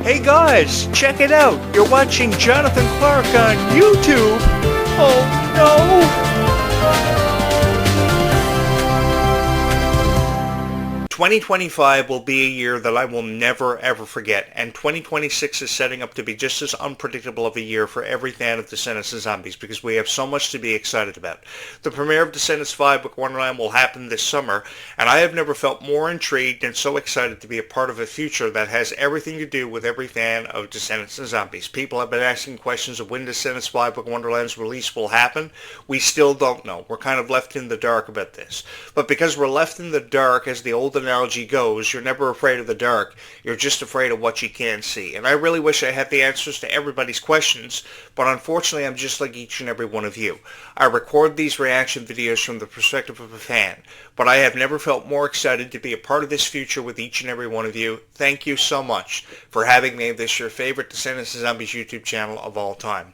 Hey guys, check it out. You're watching Jonathan Clarke on YouTube. Oh no! 2025 will be a year that I will never ever forget, and 2026 is setting up to be just as unpredictable of a year for every fan of Descendants and Zombies because we have so much to be excited about. The premiere of Descendants 5 Book Wonderland will happen this summer, and I have never felt more intrigued and so excited to be a part of a future that has everything to do with every fan of Descendants and Zombies. People have been asking questions of when Descendants 5 Book Wonderland's release will happen. We still don't know. We're kind of left in the dark about this. But because we're left in the dark, as the old analogy goes, you're never afraid of the dark, you're just afraid of what you can't see. And I really wish I had the answers to everybody's questions, but unfortunately I'm just like each and every one of you. I record these reaction videos from the perspective of a fan, but I have never felt more excited to be a part of this future with each and every one of you. Thank you so much for having made this your favorite Descendants and Zombies YouTube channel of all time.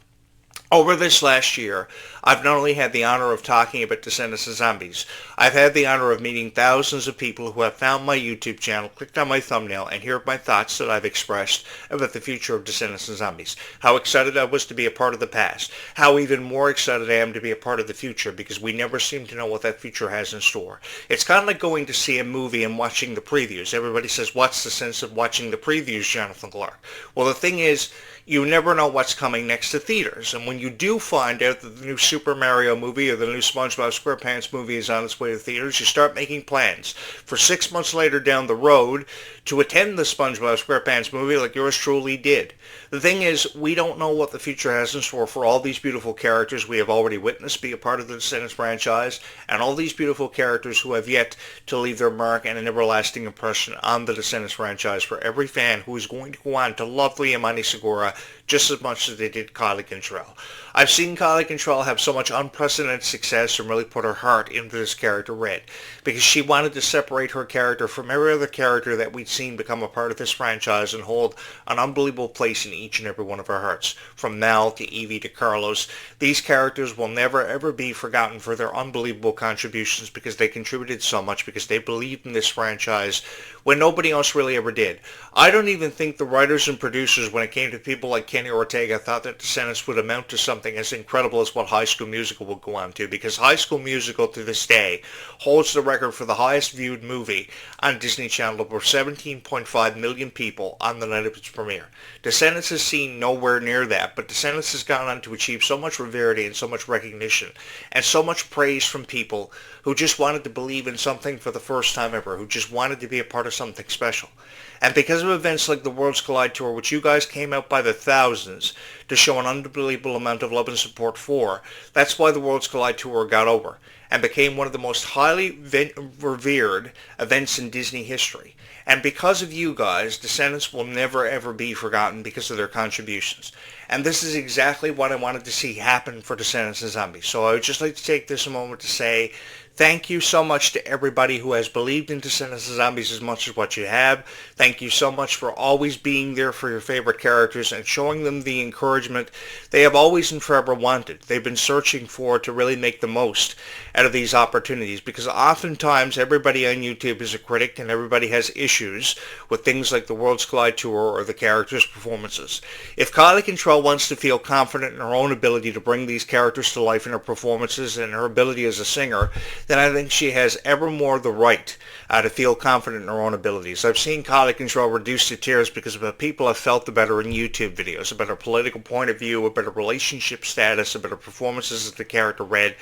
Over this last year, I've not only had the honor of talking about Descendants and Zombies, I've had the honor of meeting thousands of people who have found my YouTube channel, clicked on my thumbnail, and heard my thoughts that I've expressed about the future of Descendants and Zombies. How excited I was to be a part of the past. How even more excited I am to be a part of the future, because we never seem to know what that future has in store. It's kind of like going to see a movie and watching the previews. Everybody says, what's the sense of watching the previews, Jonathan Clarke? Well, the thing is, you never know what's coming next to theaters. And when you do find out that the new Super Mario movie or the new SpongeBob SquarePants movie is on its way to theaters, you start making plans for 6 months later down the road to attend the SpongeBob SquarePants movie like yours truly did. The thing is, we don't know what the future has in store for all these beautiful characters we have already witnessed be a part of the Descendants franchise, and all these beautiful characters who have yet to leave their mark and an everlasting impression on the Descendants franchise for every fan who is going to go on to love Liamani Segura just as much as they did Kylie Cantrell. I've seen Kylie Cantrell have so much unprecedented success and really put her heart into this character Red, because she wanted to separate her character from every other character that we'd seen become a part of this franchise and hold an unbelievable place in each and every one of our hearts. From Mel to Evie to Carlos, these characters will never ever be forgotten for their unbelievable contributions because they contributed so much, because they believed in this franchise when nobody else really ever did. I don't even think the writers and producers, when it came to people like Kenny Ortega, thought that Descendants would amount to something as incredible as what High School Musical would go on to, because High School Musical to this day holds the record for the highest viewed movie on Disney Channel, over 17.5 million people on the night of its premiere. Descendants has seen nowhere near that, but Descendants has gone on to achieve so much severity and so much recognition and so much praise from people who just wanted to believe in something for the first time ever, who just wanted to be a part of something special. And because of events like the Worlds Collide Tour, which you guys came out by the thousands to show an unbelievable amount of love and support for, that's why the Worlds Collide Tour got over and became one of the most highly revered events in Disney history. And because of you guys, Descendants will never ever be forgotten because of their contributions. And this is exactly what I wanted to see happen for Descendants and Zombies. So I would just like to take this moment to say thank you so much to everybody who has believed in Descendants and Zombies as much as what you have. Thank you so much for always being there for your favorite characters and showing them the encouragement they have always and forever wanted. They've been searching for to really make the most out of these opportunities, because oftentimes everybody on YouTube is a critic and everybody has issues with things like the Worlds Collide Tour or the characters' performances. If Kylie Cantrell wants to feel confident in her own ability to bring these characters to life in her performances and her ability as a singer, then I think she has ever more the right to feel confident in her own abilities. I've seen Kylie Cantrell reduced to tears because of what people have felt about her in YouTube videos, about her political point of view, about her relationship status, about her performances as the character Red,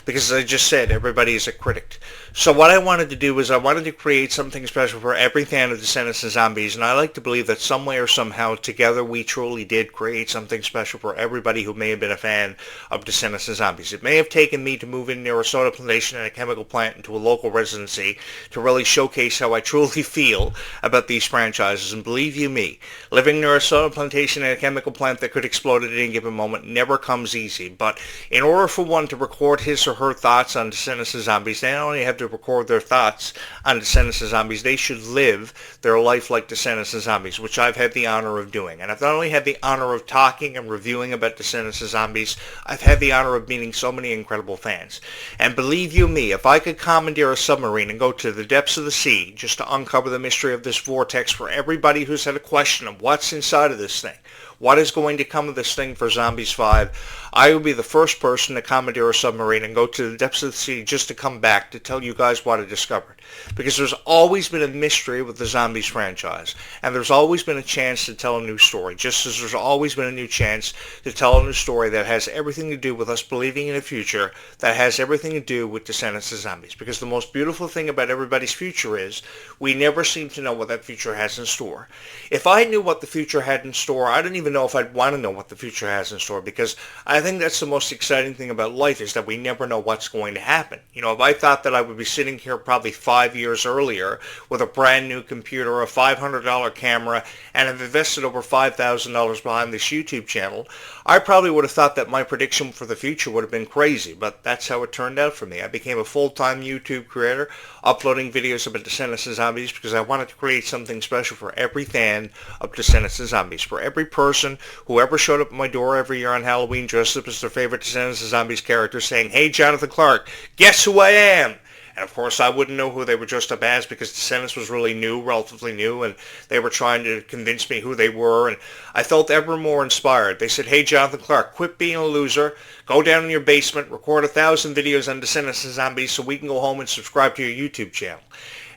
because as I just said, everybody is a critic. So what I wanted to do is I wanted to create something special for every fan of Descendants and Zombies, and I like to believe that some way or somehow together we truly did create something special for everybody who may have been a fan of Descendants and Zombies. It may have taken me to move in near a soda plantation and a chemical plant into a local residency to really showcase how I truly feel about these franchises, and believe you me, living near a soda plantation and a chemical plant that could explode at any given moment never comes easy. But in order for one to record his or her thoughts on Descendants and Zombies, they not only have to record their thoughts on Descendants and Zombies, they should live their life like Descendants and Zombies, which I've had the honor of doing. And I've not only had the honor of talking and reviewing about Descendants and Zombies, I've had the honor of meeting so many incredible fans. And believe you me, if I could commandeer a submarine and go to the depths of the sea just to uncover the mystery of this vortex for everybody who's had a question of what's inside of this thing, what is going to come of this thing for Zombies 5, I would be the first person to commandeer a submarine and go to the depths of the sea just to come back to tell you guys what I discovered. Because there's always been a mystery with the Zombies franchise, and there's always been a chance to tell a new story, just as there's always been a new chance to tell a new story that has everything to do with us believing in a future, that has everything to do with Descendants of Zombies. Because the most beautiful thing about everybody's future is we never seem to know what that future has in store. If I knew what the future had in store, I don't even know if I'd want to know what the future has in store, because I think that's the most exciting thing about life, is that we never know what's going to happen. You know, if I thought that I would be sitting here probably 5 years earlier with a brand new computer, a $500 camera, and have invested over $5,000 behind this YouTube channel, I probably would have thought that my prediction for the future would have been crazy, but that's how it turned out for me. I became a full-time YouTube creator, uploading videos about Descendants of Zombies because I wanted to create something special for every fan of Descendants of Zombies, for every person who ever showed up at my door every year on Halloween dressed up as their favorite Descendants of Zombies character saying, "Hey, Jonathan Clarke, guess who I am?" And of course, I wouldn't know who they were dressed up as because Descendants was really new, relatively new, and they were trying to convince me who they were, and I felt ever more inspired. They said, "Hey, Jonathan Clarke, quit being a loser. Go down in your basement, record 1,000 videos on Descendants of Zombies so we can go home and subscribe to your YouTube channel."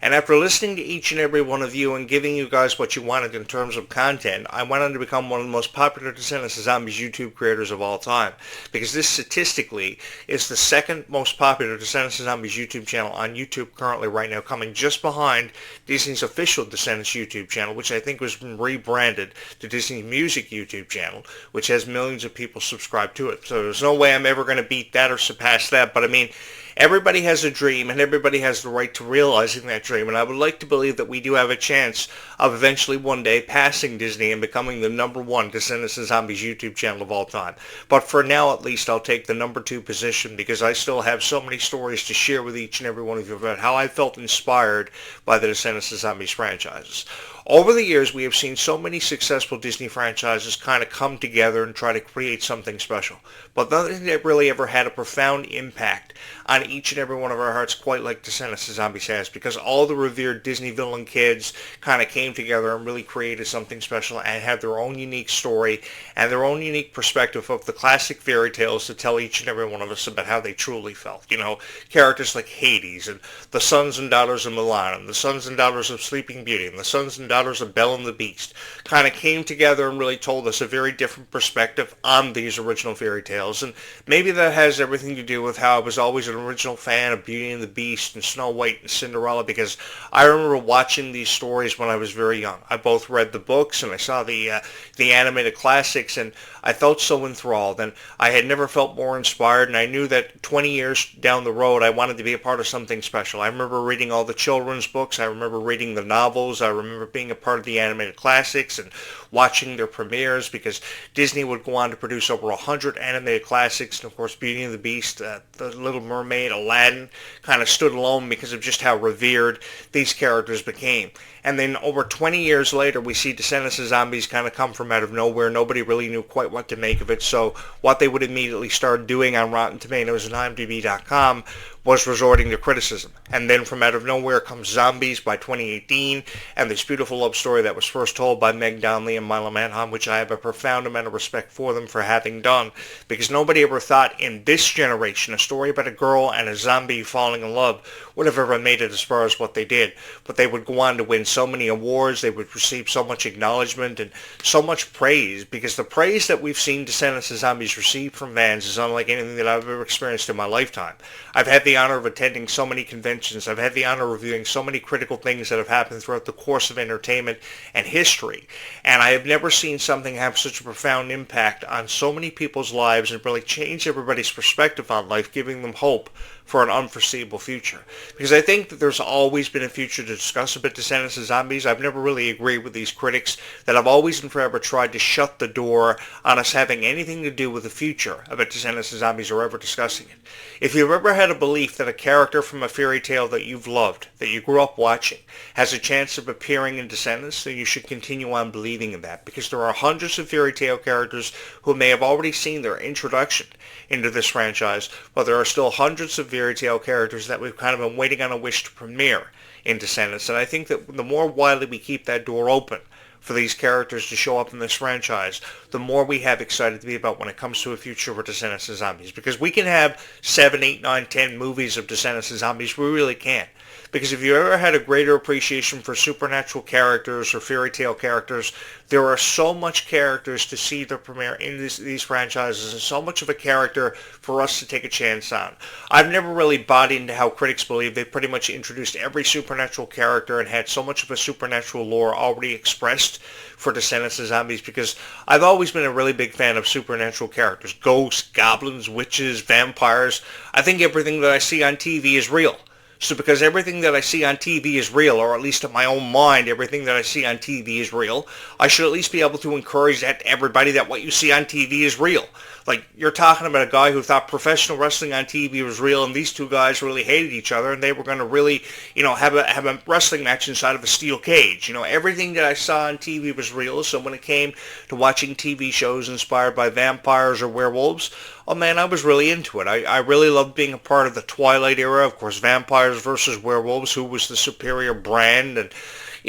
And after listening to each and every one of you and giving you guys what you wanted in terms of content, I went on to become one of the most popular Descendants of Zombies YouTube creators of all time. Because this statistically is the second most popular Descendants of Zombies YouTube channel on YouTube currently right now, coming just behind Disney's official Descendants YouTube channel, which I think was rebranded to Disney Music YouTube channel, which has millions of people subscribed to it. So there's no way I'm ever going to beat that or surpass that. But I mean, everybody has a dream, and everybody has the right to realizing that dream, and I would like to believe that we do have a chance of eventually one day passing Disney and becoming the #1 Descendants of Zombies YouTube channel of all time. But for now, at least, I'll take the #2 position because I still have so many stories to share with each and every one of you about how I felt inspired by the Descendants of Zombies franchises. Over the years, we have seen so many successful Disney franchises kind of come together and try to create something special. But nothing that really ever had a profound impact on each and every one of our hearts quite like Descendants of Zombies has, because all the revered Disney villain kids kind of came together and really created something special and had their own unique story and their own unique perspective of the classic fairy tales to tell each and every one of us about how they truly felt. You know, characters like Hades and the sons and daughters of Mulan and the sons and daughters of Sleeping Beauty and the sons and daughters of Belle and the Beast kind of came together and really told us a very different perspective on these original fairy tales. And maybe that has everything to do with how I was always an original fan of Beauty and the Beast and Snow White and Cinderella, because I remember watching these stories when I was very young. I both read the books and I saw the animated classics, and I felt so enthralled, and I had never felt more inspired, and I knew that 20 years down the road I wanted to be a part of something special. I remember reading all the children's books, I remember reading the novels, I remember being a part of the animated classics and watching their premieres, because Disney would go on to produce over 100 animated classics, and of course Beauty and the Beast, The Little Mermaid, Aladdin kind of stood alone because of just how revered these characters became. And then over 20 years later, we see Descendants of Zombies kind of come from out of nowhere. Nobody really knew quite what to make of it. So what they would immediately start doing on Rotten Tomatoes and IMDb.com was resorting to criticism. And then from out of nowhere comes Zombies by 2018, and this beautiful love story that was first told by Meg Donnelly and Milo Manheim, which I have a profound amount of respect for them for having done, because nobody ever thought in this generation a story about a girl and a zombie falling in love would have ever made it as far as what they did. But they would go on to win so many awards, they would receive so much acknowledgement and so much praise, because the praise that we've seen Descendants of Zombies receive from fans is unlike anything that I've ever experienced in my lifetime. I've had the honor of attending so many conventions. I've had the honor of reviewing so many critical things that have happened throughout the course of entertainment and history. And I have never seen something have such a profound impact on so many people's lives and really change everybody's perspective on life, giving them hope for an unforeseeable future. Because I think that there's always been a future to discuss about Descendants of Zombies. I've never really agreed with these critics that have always and forever tried to shut the door on us having anything to do with the future about Descendants of Zombies or ever discussing it. If you've ever had a belief that a character from a fairy tale that you've loved, that you grew up watching, has a chance of appearing in Descendants, then you should continue on believing in that, because there are hundreds of fairy tale characters who may have already seen their introduction into this franchise, but there are still hundreds of fairy tale characters that we've kind of been waiting on a wish to premiere in Descendants. And I think that the more widely we keep that door open for these characters to show up in this franchise, the more we have excited to be about when it comes to a future for Descendants and Zombies. Because we can have 7, 8, 9, 10 movies of Descendants and Zombies. We really can. Because if you ever had a greater appreciation for supernatural characters or fairy tale characters, there are so much characters to see the premiere in these franchises, and so much of a character for us to take a chance on. I've never really bought into how critics believe they pretty much introduced every supernatural character and had so much of a supernatural lore already expressed for Descendants and Zombies, because I've always been a really big fan of supernatural characters. Ghosts, goblins, witches, vampires. I think everything that I see on TV is real. So because everything that I see on TV is real, or at least in my own mind, everything that I see on TV is real, I should at least be able to encourage that to everybody, that what you see on TV is real. Like, you're talking about a guy who thought professional wrestling on TV was real, and these two guys really hated each other, and they were going to really, have a wrestling match inside of a steel cage. Everything that I saw on TV was real, so when it came to watching TV shows inspired by vampires or werewolves, oh man, I was really into it. I really loved being a part of the Twilight era. Of course, vampires versus werewolves, who was the superior brand, and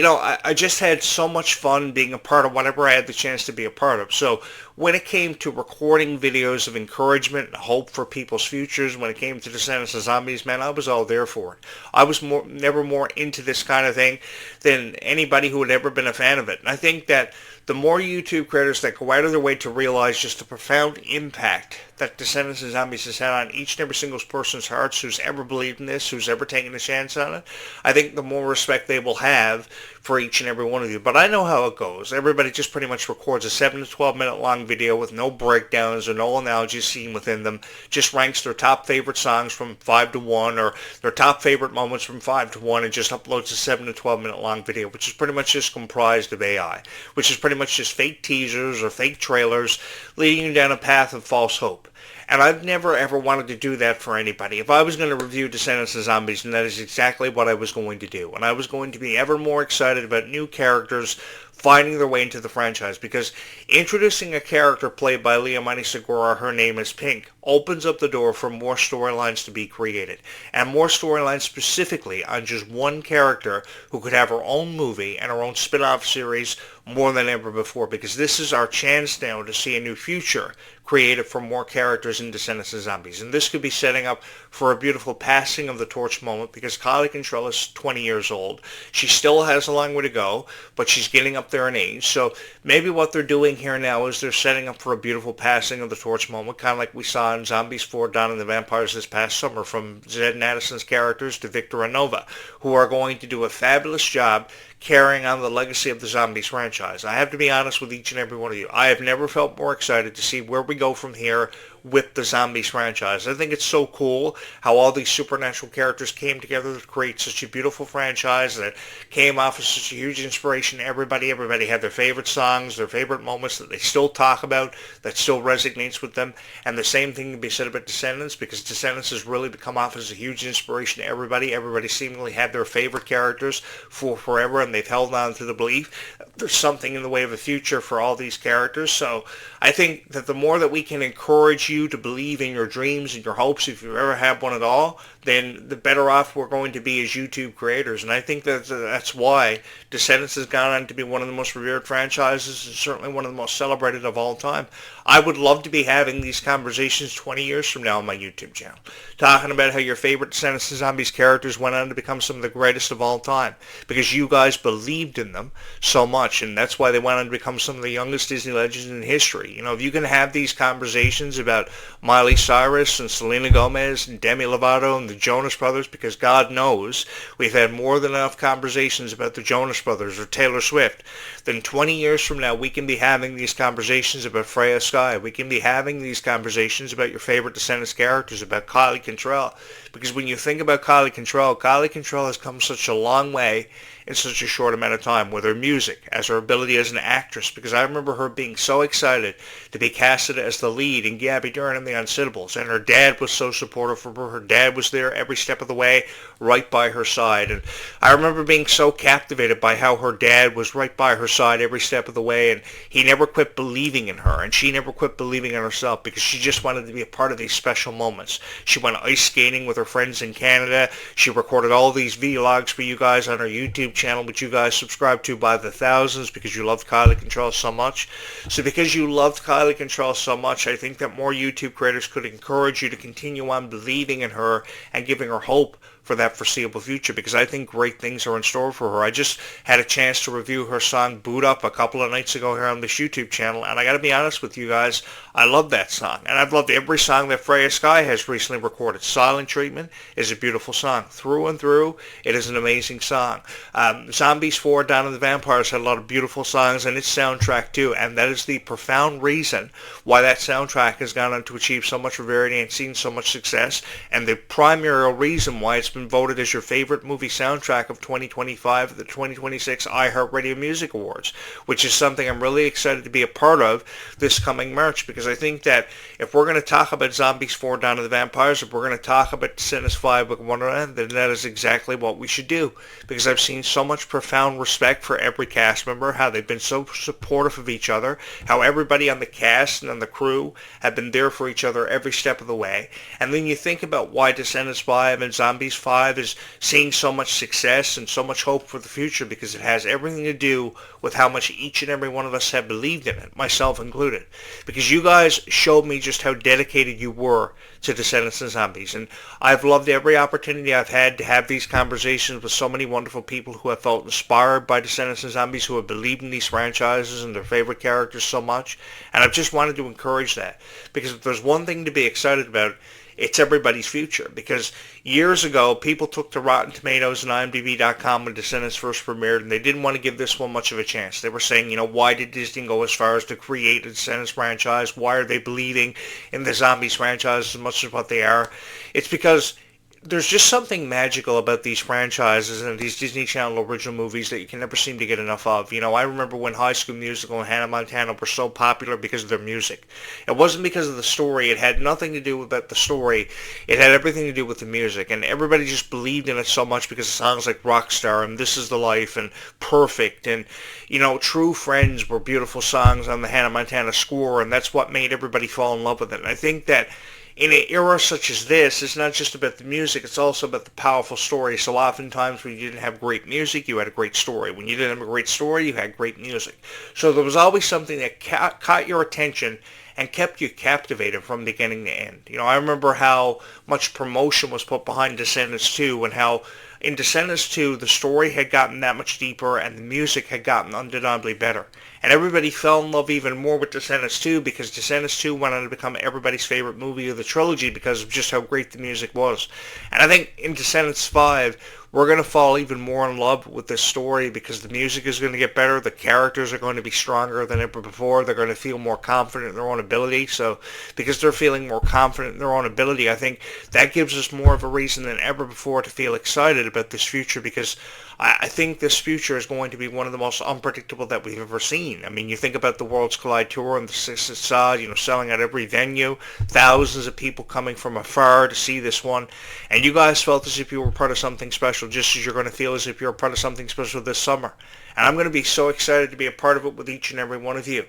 I just had so much fun being a part of whatever I had the chance to be a part of. So when it came to recording videos of encouragement and hope for people's futures, when it came to Descendants of Zombies, man, I was all there for it. I was never more into this kind of thing than anybody who had ever been a fan of it. And I think that the more YouTube creators that go out of their way to realize just the profound impact that Descendants of Zombies has had on each and every single person's hearts who's ever believed in this, who's ever taken a chance on it, I think the more respect they will have for each and every one of you. But I know how it goes. Everybody just pretty much records a 7 to 12 minute long video with no breakdowns or no analogies seen within them, just ranks their top favorite songs from 5 to 1 or their top favorite moments from 5 to 1, and just uploads a 7 to 12 minute long video, which is pretty much just comprised of AI, which is pretty much just fake teasers or fake trailers leading you down a path of false hope. And I've never ever wanted to do that for anybody. If I was going to review Descendants of Zombies, then that is exactly what I was going to do. And I was going to be ever more excited about new characters finding their way into the franchise, because introducing a character played by Leomani Segura, her name is Pink, opens up the door for more storylines to be created, and more storylines specifically on just one character who could have her own movie and her own spin-off series more than ever before, because this is our chance now to see a new future created for more characters in Descendants of Zombies. And this could be setting up for a beautiful passing of the torch moment, because Kylie Cantrell is 20 years old. She still has a long way to go, but she's getting up there in age. So maybe what they're doing here now is they're setting up for a beautiful passing of the torch moment, kind of like we saw in Zombies 4 Dawn of the Vampires this past summer, from Zed and Addison's characters to Victor and Nova, who are going to do a fabulous job carrying on the legacy of the Zombies franchise. I have to be honest with each and every one of you. I have never felt more excited to see where we go from here with the Zombies franchise. I think it's so cool how all these supernatural characters came together to create such a beautiful franchise that came off as such a huge inspiration to everybody. Everybody had their favorite songs, their favorite moments that they still talk about, that still resonates with them. And the same thing can be said about Descendants, because Descendants has really become off as a huge inspiration to everybody. Everybody seemingly had their favorite characters for forever, and they've held on to the belief that there's something in the way of a future for all these characters. So I think that the more that we can encourage you to believe in your dreams and your hopes, if you ever have one at all, then the better off we're going to be as YouTube creators. And I think that's why Descendants has gone on to be one of the most revered franchises, and certainly one of the most celebrated of all time. I would love to be having these conversations 20 years from now on my YouTube channel, talking about how your favorite Descendants of Zombies characters went on to become some of the greatest of all time, because you guys believed in them so much, and that's why they went on to become some of the youngest Disney legends in history. If you can have these conversations about Miley Cyrus and Selena Gomez and Demi Lovato and the Jonas Brothers, because God knows we've had more than enough conversations about the Jonas Brothers or Taylor Swift, then 20 years from now we can be having these conversations about Freya Sky. We can be having these conversations about your favorite Descendants characters, about Kylie Cantrell. Because when you think about Kylie Cantrell has come such a long way in such a short amount of time, with her music, as her ability as an actress, because I remember her being so excited to be casted as the lead in Gabby Byrne and the Unsittables, and her dad was so supportive of her. Her dad was there every step of the way, right by her side, and I remember being so captivated by how her dad was right by her side every step of the way, and he never quit believing in her, and she never quit believing in herself, because she just wanted to be a part of these special moments. She went ice skating with her friends in Canada. She recorded all these vlogs for you guys on her YouTube channel, which you guys subscribe to by the thousands because you loved Kylie Control so much. So because you loved Kylie Control so much, I think that more YouTube creators could encourage you to continue on believing in her and giving her hope for that foreseeable future, because I think great things are in store for her. I just had a chance to review her song Boot Up a couple of nights ago here on this YouTube channel, and I got to be honest with you guys, I love that song, and I've loved every song that Freya Sky has recently recorded. Silent Treatment is a beautiful song. Through and through, it is an amazing song. Zombies 4, Dawn of the Vampires had a lot of beautiful songs in its soundtrack too, and that is the profound reason why that soundtrack has gone on to achieve so much rarity and seen so much success, and the primary reason why it's been voted as your favorite movie soundtrack of 2025 at the 2026 iHeartRadio Music Awards, which is something I'm really excited to be a part of this coming March, because I think that if we're going to talk about Zombies 4, Dawn of the Vampires, if we're going to talk about Descendants 5 with Wonderland, then that is exactly what we should do, because I've seen so much profound respect for every cast member, how they've been so supportive of each other, how everybody on the cast and on the crew have been there for each other every step of the way. And then you think about why Descendants 5 and Zombies 5 is seeing so much success and so much hope for the future, because it has everything to do with how much each and every one of us have believed in it, myself included. Because you guys showed me just how dedicated you were to Descendants and Zombies, and I've loved every opportunity I've had to have these conversations with so many wonderful people who have felt inspired by Descendants and Zombies, who have believed in these franchises and their favorite characters so much, and I've just wanted to encourage that, because if there's one thing to be excited about, it's everybody's future. Because years ago, people took to Rotten Tomatoes and IMDb.com when Descendants first premiered, and they didn't want to give this one much of a chance. They were saying, why did Disney go as far as to create a Descendants franchise? Why are they believing in the Zombies franchise as much as what they are? It's because there's just something magical about these franchises and these Disney Channel original movies that you can never seem to get enough of. I remember when High School Musical and Hannah Montana were so popular because of their music. It wasn't because of the story. It had nothing to do about the story. It had everything to do with the music. And everybody just believed in it so much because of songs like Rockstar and This Is the Life and Perfect and, True Friends were beautiful songs on the Hannah Montana score, and that's what made everybody fall in love with it. And I think that in an era such as this, it's not just about the music, it's also about the powerful story. So oftentimes when you didn't have great music, you had a great story. When you didn't have a great story, you had great music. So there was always something that caught your attention and kept you captivated from beginning to end. I remember how much promotion was put behind Descendants 2, and how in Descendants 2, the story had gotten that much deeper and the music had gotten undeniably better. And everybody fell in love even more with Descendants 2, because Descendants 2 went on to become everybody's favorite movie of the trilogy because of just how great the music was. And I think in Descendants 5, we're going to fall even more in love with this story, because the music is going to get better, the characters are going to be stronger than ever before, they're going to feel more confident in their own ability. So because they're feeling more confident in their own ability, I think that gives us more of a reason than ever before to feel excited about this future, because I think this future is going to be one of the most unpredictable that we've ever seen. I mean, you think about the Worlds Collide Tour and the Six Facade, selling out every venue, thousands of people coming from afar to see this one, and you guys felt as if you were part of something special, just as you're going to feel as if you're a part of something special this summer. And I'm going to be so excited to be a part of it with each and every one of you.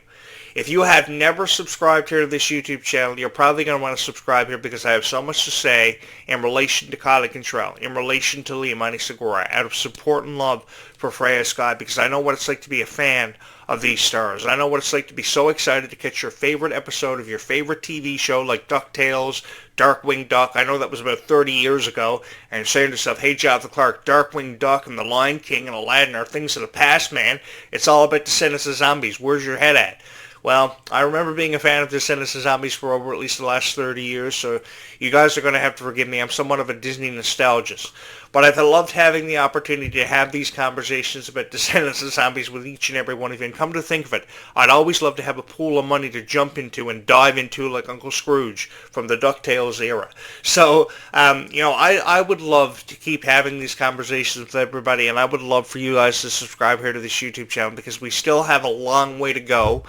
If you have never subscribed here to this YouTube channel, you're probably going to want to subscribe here, because I have so much to say in relation to Kylie Control, in relation to Liamani Segura, out of support and love for Freya Sky, because I know what it's like to be a fan of these stars. I know what it's like to be so excited to catch your favorite episode of your favorite TV show like DuckTales, Darkwing Duck. I know that was about 30 years ago, and you're saying to yourself, hey, Jonathan Clarke, Darkwing Duck and The Lion King and Aladdin are things of the past, man. It's all about Descendants of Zombies. Where's your head at? Well, I remember being a fan of Descendants of Zombies for over at least the last 30 years, so you guys are going to have to forgive me. I'm somewhat of a Disney nostalgist. But I've loved having the opportunity to have these conversations about Descendants of Zombies with each and every one of you. And come to think of it, I'd always love to have a pool of money to jump into and dive into like Uncle Scrooge from the DuckTales era. So, I would love to keep having these conversations with everybody, and I would love for you guys to subscribe here to this YouTube channel because we still have a long way to go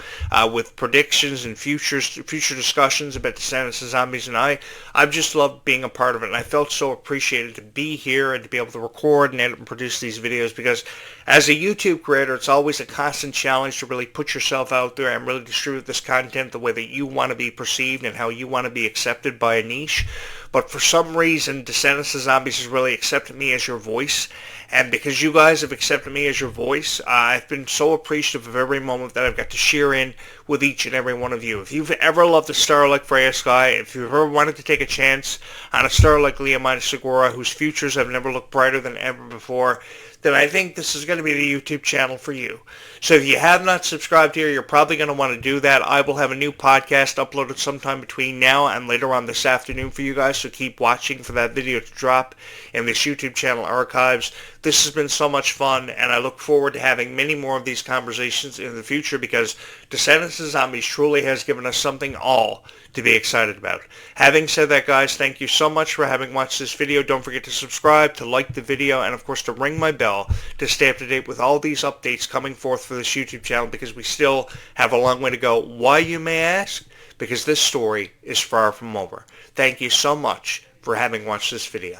with predictions and future discussions about Descendants of Zombies, and I've just loved being a part of it, and I felt so appreciated to be here and to be able to record and edit and produce these videos because as a YouTube creator, it's always a constant challenge to really put yourself out there and really distribute this content the way that you want to be perceived and how you want to be accepted by a niche. But for some reason, Descendants of Zombies has really accepted me as your voice. And because you guys have accepted me as your voice, I've been so appreciative of every moment that I've got to share in with each and every one of you. If you've ever loved a star like Freya Sky, if you've ever wanted to take a chance on a star like Leomina Segura, whose futures have never looked brighter than ever before, then I think this is going to be the YouTube channel for you. So if you have not subscribed here, you're probably going to want to do that. I will have a new podcast uploaded sometime between now and later on this afternoon for you guys, so keep watching for that video to drop in this YouTube channel archives. This has been so much fun, and I look forward to having many more of these conversations in the future because Descendants of Zombies truly has given us something all to be excited about. Having said that, guys, thank you so much for having watched this video. Don't forget to subscribe, to like the video, and of course to ring my bell to stay up to date with all these updates coming forth for this YouTube channel because we still have a long way to go. Why, you may ask? Because this story is far from over. Thank you so much for having watched this video.